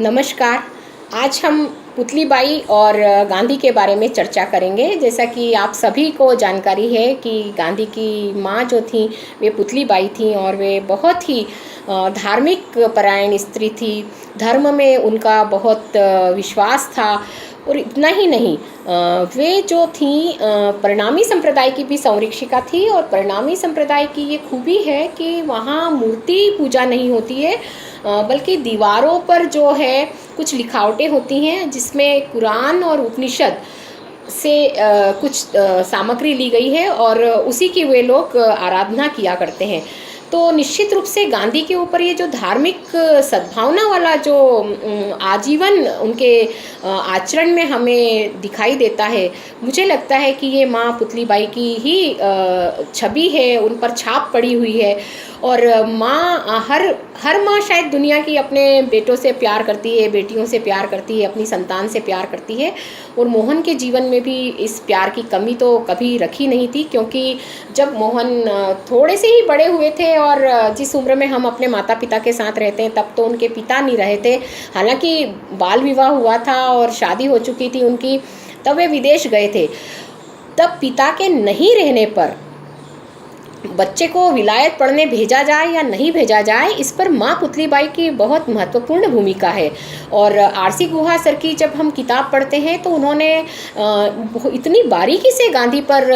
नमस्कार। आज हम पुतली बाई और गांधी के बारे में चर्चा करेंगे। जैसा कि आप सभी को जानकारी है कि गांधी की माँ जो थी वे पुतली बाई थी और वे बहुत ही धार्मिक परायण स्त्री थी। धर्म में उनका बहुत विश्वास था और इतना ही नहीं, वे जो थी परिणामी संप्रदाय की भी संरक्षिका थी। और परिणामी संप्रदाय की ये खूबी है कि वहाँ मूर्ति पूजा नहीं होती है, बल्कि दीवारों पर जो है कुछ लिखावटें होती हैं जिसमें कुरान और उपनिषद से कुछ सामग्री ली गई है और उसी की वे लोग आराधना किया करते हैं। तो निश्चित रूप से गांधी के ऊपर ये जो धार्मिक सद्भावना वाला जो आजीवन उनके आचरण में हमें दिखाई देता है, मुझे लगता है कि ये माँ पुतली बाई की ही छवि है, उन पर छाप पड़ी हुई है। और माँ हर माँ शायद दुनिया की अपने बेटों से प्यार करती है, बेटियों से प्यार करती है, अपनी संतान से प्यार करती है। और मोहन के जीवन में भी इस प्यार की कमी तो कभी रखी नहीं थी, क्योंकि जब मोहन थोड़े से ही बड़े हुए थे और जिस उम्र में हम अपने माता पिता के साथ रहते हैं तब तो उनके पिता नहीं रहे थे। हालांकि बाल विवाह हुआ था और शादी हो चुकी थी उनकी, तब वे विदेश गए थे। तब पिता के नहीं रहने पर बच्चे को विलायत पढ़ने भेजा जाए या नहीं भेजा जाए, इस पर माँ पुतली बाई की बहुत महत्वपूर्ण भूमिका है। और आरसी गुहा सर की जब हम किताब पढ़ते हैं तो उन्होंने इतनी बारीकी से गांधी पर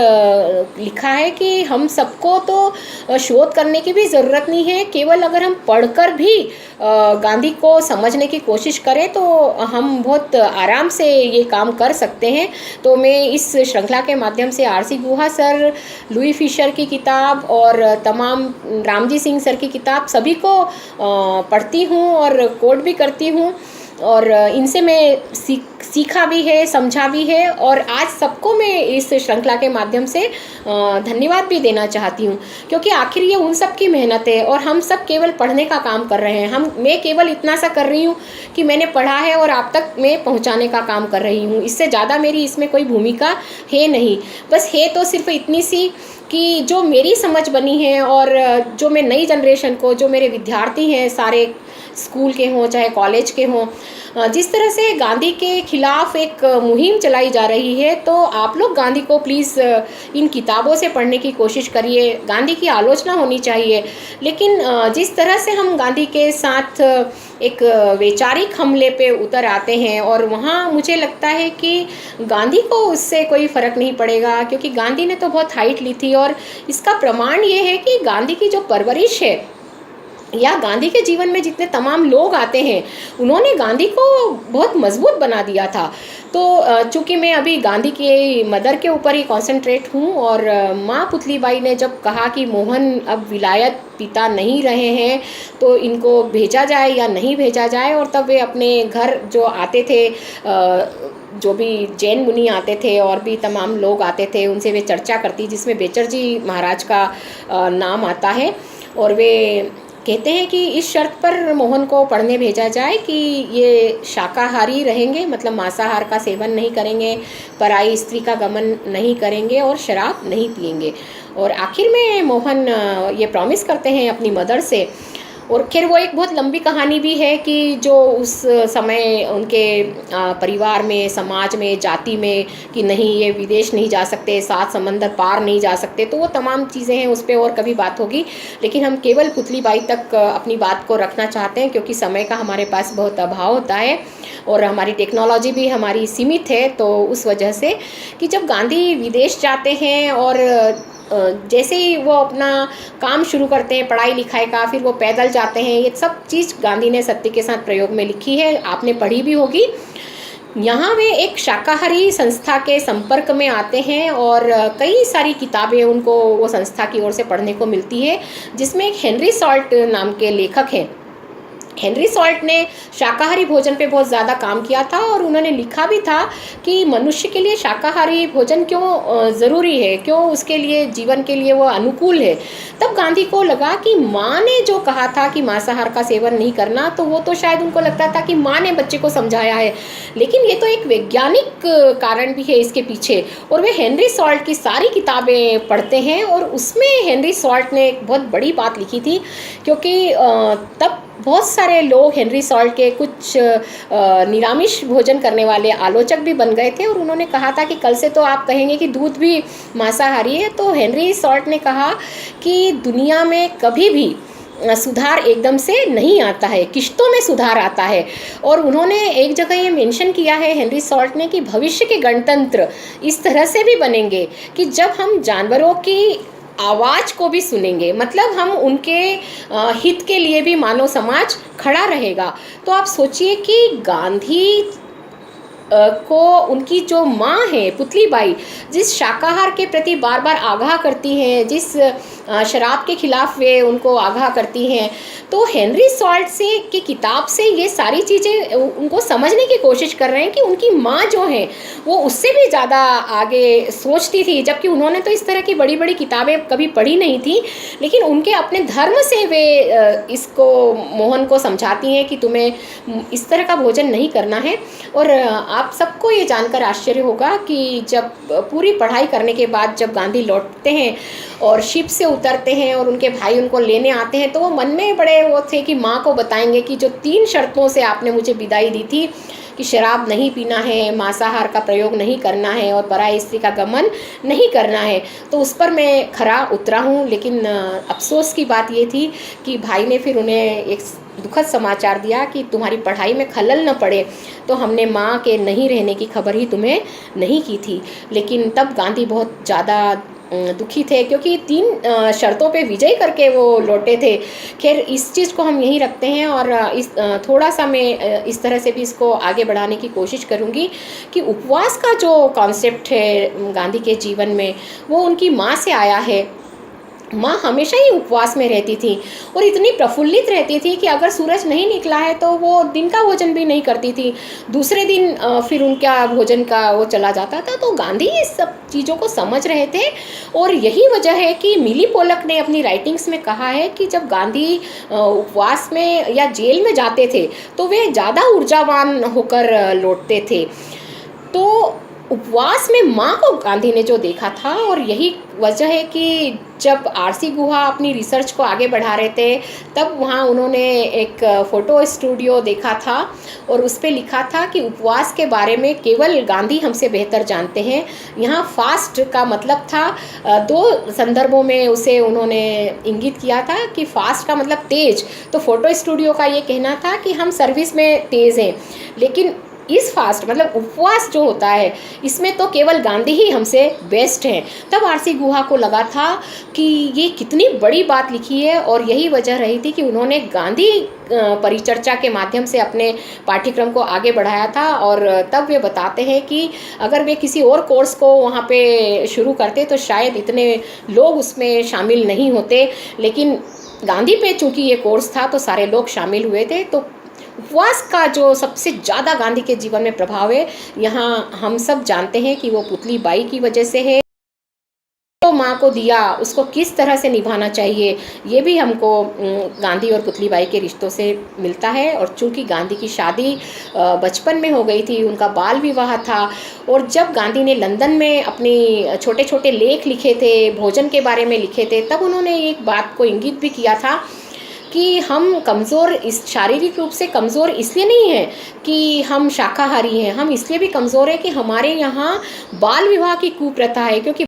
लिखा है कि हम सबको तो शोध करने की भी ज़रूरत नहीं है। केवल अगर हम पढ़कर भी गांधी को समझने की कोशिश करें तो हम बहुत आराम से ये काम कर सकते हैं। तो मैं इस श्रृंखला के माध्यम से आरसी गुहा सर, लुई फिशर की किताब और तमाम रामजी सिंह सर की किताब सभी को पढ़ती हूँ और कोट भी करती हूँ। और इनसे मैं सीखा भी है, समझा भी है। और आज सबको मैं इस श्रृंखला के माध्यम से धन्यवाद भी देना चाहती हूँ, क्योंकि आखिर ये उन सब की मेहनत है और हम सब केवल पढ़ने का काम कर रहे हैं। मैं केवल इतना सा कर रही हूँ कि मैंने पढ़ा है और आप तक मैं पहुँचाने का काम कर रही हूँ। इससे ज़्यादा मेरी इसमें कोई भूमिका है नहीं। बस है तो सिर्फ इतनी सी कि जो मेरी समझ बनी है और जो मैं नई जनरेशन को, जो मेरे विद्यार्थी हैं, सारे स्कूल के हों चाहे कॉलेज के हों, जिस तरह से गांधी के खिलाफ एक मुहिम चलाई जा रही है, तो आप लोग गांधी को प्लीज़ इन किताबों से पढ़ने की कोशिश करिए। गांधी की आलोचना होनी चाहिए, लेकिन जिस तरह से हम गांधी के साथ एक वैचारिक हमले पे उतर आते हैं, और वहाँ मुझे लगता है कि गांधी को उससे कोई फ़र्क नहीं पड़ेगा, क्योंकि गांधी ने तो बहुत हाइट ली थी। और इसका प्रमाण ये है कि गांधी की जो परवरिश है या गांधी के जीवन में जितने तमाम लोग आते हैं, उन्होंने गांधी को बहुत मजबूत बना दिया था। तो चूँकि मैं अभी गांधी के मदर के ऊपर ही कॉन्सेंट्रेट हूँ, और माँ पुतली बाई ने जब कहा कि मोहन अब विलायत पिता नहीं रहे हैं तो इनको भेजा जाए या नहीं भेजा जाए, और तब वे अपने घर जो आते थे, जो भी जैन मुनि आते थे और भी तमाम लोग आते थे, उनसे वे चर्चा करती, जिसमें बेचर जी महाराज का नाम आता है। और वे कहते हैं कि इस शर्त पर मोहन को पढ़ने भेजा जाए कि ये शाकाहारी रहेंगे, मतलब मांसाहार का सेवन नहीं करेंगे, पराई स्त्री का गमन नहीं करेंगे और शराब नहीं पिएंगे। और आखिर में मोहन ये प्रॉमिस करते हैं अपनी मदर से। और खैर वो एक बहुत लंबी कहानी भी है कि जो उस समय उनके परिवार में, समाज में, जाति में कि नहीं ये विदेश नहीं जा सकते, सात समंदर पार नहीं जा सकते, तो वो तमाम चीज़ें हैं, उस पर और कभी बात होगी। लेकिन हम केवल पुतली बाई तक अपनी बात को रखना चाहते हैं, क्योंकि समय का हमारे पास बहुत अभाव होता है और हमारी टेक्नोलॉजी भी हमारी सीमित है। तो उस वजह से कि जब गांधी विदेश जाते हैं और जैसे ही वो अपना काम शुरू करते हैं पढ़ाई लिखाई का, फिर वो पैदल जाते हैं, ये सब चीज़ गांधी ने सत्य के साथ प्रयोग में लिखी है, आपने पढ़ी भी होगी। यहाँ वे एक शाकाहारी संस्था के संपर्क में आते हैं और कई सारी किताबें उनको वो संस्था की ओर से पढ़ने को मिलती है, जिसमें एक हेनरी सॉल्ट नाम के लेखक हैं। हेनरी सॉल्ट ने शाकाहारी भोजन पे बहुत ज़्यादा काम किया था और उन्होंने लिखा भी था कि मनुष्य के लिए शाकाहारी भोजन क्यों ज़रूरी है, क्यों उसके लिए, जीवन के लिए वो अनुकूल है। तब गांधी को लगा कि माँ ने जो कहा था कि मांसाहार का सेवन नहीं करना, तो वो तो शायद उनको लगता था कि माँ ने बच्चे को समझाया है, लेकिन ये तो एक वैज्ञानिक कारण भी है इसके पीछे। और वे हेनरी सॉल्ट की सारी किताबें पढ़ते हैं और उसमें हेनरी सॉल्ट ने एक बहुत बड़ी बात लिखी थी, क्योंकि तब बहुत सारे लोग हेनरी सॉल्ट के कुछ निरामिष भोजन करने वाले आलोचक भी बन गए थे और उन्होंने कहा था कि कल से तो आप कहेंगे कि दूध भी मांसाहारी है। तो हेनरी सॉल्ट ने कहा कि दुनिया में कभी भी सुधार एकदम से नहीं आता है, किश्तों में सुधार आता है। और उन्होंने एक जगह ये मेंशन किया है हेनरी सॉल्ट ने कि भविष्य के गणतंत्र इस तरह से भी बनेंगे कि जब हम जानवरों की आवाज़ को भी सुनेंगे, मतलब हम उनके हित के लिए भी मानव समाज खड़ा रहेगा। तो आप सोचिए कि गांधी को उनकी जो माँ है पुतली बाई, जिस शाकाहार के प्रति बार बार आगाह करती हैं, जिस शराब के खिलाफ वे उनको आगाह करती हैं, तो हेनरी सॉल्ट से की किताब से ये सारी चीज़ें उनको समझने की कोशिश कर रहे हैं कि उनकी माँ जो है वो उससे भी ज़्यादा आगे सोचती थी, जबकि उन्होंने तो इस तरह की बड़ी बड़ी किताबें कभी पढ़ी नहीं थी। लेकिन उनके अपने धर्म से वे इसको मोहन को समझाती हैं कि तुम्हें इस तरह का भोजन नहीं करना है। और आप सबको ये जानकर आश्चर्य होगा कि जब पूरी पढ़ाई करने के बाद जब गांधी लौटते हैं और शिप से उतरते हैं और उनके भाई उनको लेने आते हैं, तो वो मन में बड़े वो थे कि माँ को बताएंगे कि जो 3 शर्तों से आपने मुझे विदाई दी थी कि शराब नहीं पीना है, मांसाहार का प्रयोग नहीं करना है और पराई स्त्री का गमन नहीं करना है, तो उस पर मैं खरा उतरा हूँ। लेकिन अफसोस की बात ये थी कि भाई ने फिर उन्हें एक दुखद समाचार दिया कि तुम्हारी पढ़ाई में खलल न पड़े तो हमने माँ के नहीं रहने की खबर ही तुम्हें नहीं की थी। लेकिन तब गांधी बहुत ज़्यादा दुखी थे, क्योंकि 3 शर्तों पे विजय करके वो लौटे थे। खैर, इस चीज़ को हम यहीं रखते हैं और इस थोड़ा सा मैं इस तरह से भी इसको आगे बढ़ाने की कोशिश करूँगी कि उपवास का जो कॉन्सेप्ट है गांधी के जीवन में, वो उनकी माँ से आया है। माँ हमेशा ही उपवास में रहती थी और इतनी प्रफुल्लित रहती थी कि अगर सूरज नहीं निकला है तो वो दिन का भोजन भी नहीं करती थी। दूसरे दिन फिर उनका भोजन का वो चला जाता था। तो गांधी इस सब चीज़ों को समझ रहे थे और यही वजह है कि मिली पोलक ने अपनी राइटिंग्स में कहा है कि जब गांधी उपवास में या जेल में जाते थे तो वे ज़्यादा ऊर्जावान होकर लौटते थे। तो उपवास में माँ को गांधी ने जो देखा था, और यही वजह है कि जब आरसी गुहा अपनी रिसर्च को आगे बढ़ा रहे थे तब वहाँ उन्होंने एक फ़ोटो स्टूडियो देखा था और उस पर लिखा था कि उपवास के बारे में केवल गांधी हमसे बेहतर जानते हैं। यहाँ फास्ट का मतलब था 2 संदर्भों में उसे उन्होंने इंगित किया था कि फास्ट का मतलब तेज। तो फ़ोटो स्टूडियो का ये कहना था कि हम सर्विस में तेज़ हैं, लेकिन इस फास्ट मतलब उपवास जो होता है इसमें तो केवल गांधी ही हमसे बेस्ट हैं। तब आरसी गुहा को लगा था कि ये कितनी बड़ी बात लिखी है और यही वजह रही थी कि उन्होंने गांधी परिचर्चा के माध्यम से अपने पाठ्यक्रम को आगे बढ़ाया था। और तब वे बताते हैं कि अगर वे किसी और कोर्स को वहाँ पे शुरू करते तो शायद इतने लोग उसमें शामिल नहीं होते, लेकिन गांधी पे चूँकि ये कोर्स था तो सारे लोग शामिल हुए थे। तो उपवास का जो सबसे ज़्यादा गांधी के जीवन में प्रभाव है, यहाँ हम सब जानते हैं कि वो पुतली बाई की वजह से है। तो माँ को दिया उसको किस तरह से निभाना चाहिए, ये भी हमको गांधी और पुतली बाई के रिश्तों से मिलता है। और चूँकि गांधी की शादी बचपन में हो गई थी, उनका बाल विवाह था, और जब गांधी ने लंदन में अपनी छोटे छोटे लेख लिखे थे, भोजन के बारे में लिखे थे, तब उन्होंने एक बात को इंगित भी किया था कि हम कमज़ोर इस शारीरिक रूप से कमज़ोर इसलिए नहीं है कि हम शाकाहारी हैं, हम इसलिए भी कमज़ोर हैं कि हमारे यहाँ बाल विवाह की कुप्रथा है। क्योंकि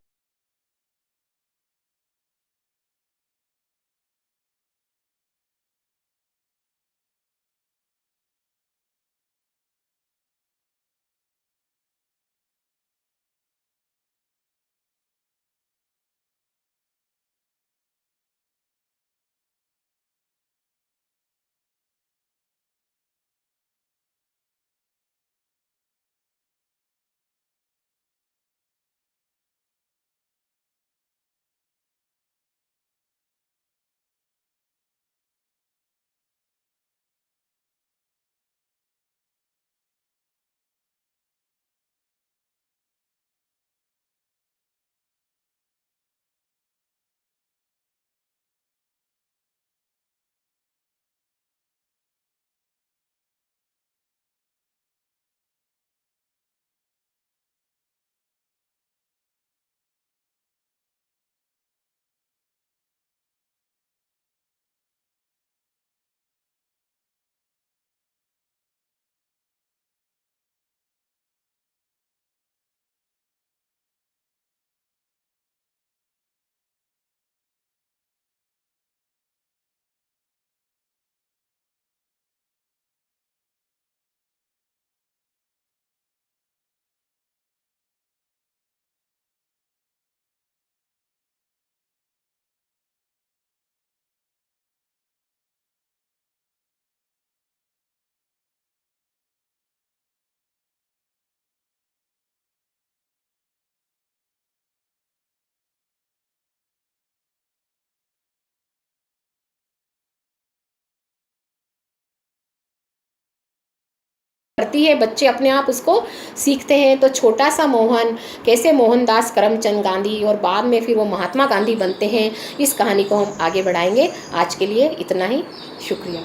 करती है, बच्चे अपने आप उसको सीखते हैं। तो छोटा सा मोहन कैसे मोहनदास करमचंद गांधी और बाद में फिर वो महात्मा गांधी बनते हैं, इस कहानी को हम आगे बढ़ाएंगे। आज के लिए इतना ही, शुक्रिया।